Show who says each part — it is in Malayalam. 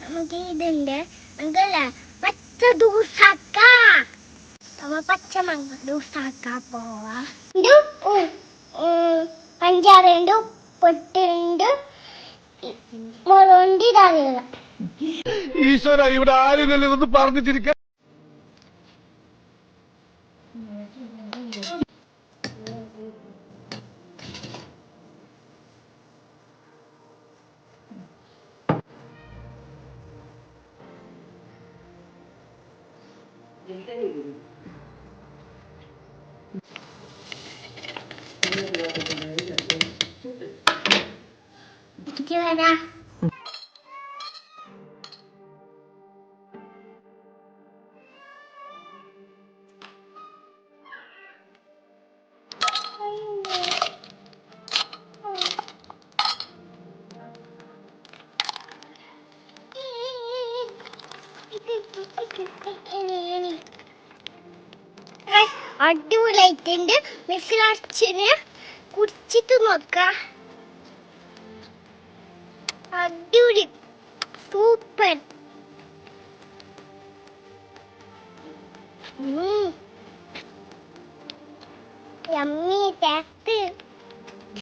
Speaker 1: നമുക്ക് ഇതുണ്ട് നമുക്കല്ലേ പച്ച ദൂസാക്ക നമ്മ പച്ച മങ്ങ ദൂസാക്ക പോവാ പഞ്ചാറുണ്ട് ഉപ്പിട്ടുണ്ട് മുളകുണ്ട് ഇതറിയില്ല
Speaker 2: ഈശ്വര ഇവിടെ ആരുമില്ലല്ലോ ഇതൊന്ന് പറഞ്ഞു ചിരിക്കാൻ
Speaker 1: വരാ അടിപൊളിയായിട്ടുണ്ട് മിസ്സിന് കുടിച്ചിട്ട് നോക്കാം അടിപൊളി സൂപ്പർ യമ്മി ടേസ്റ്റ്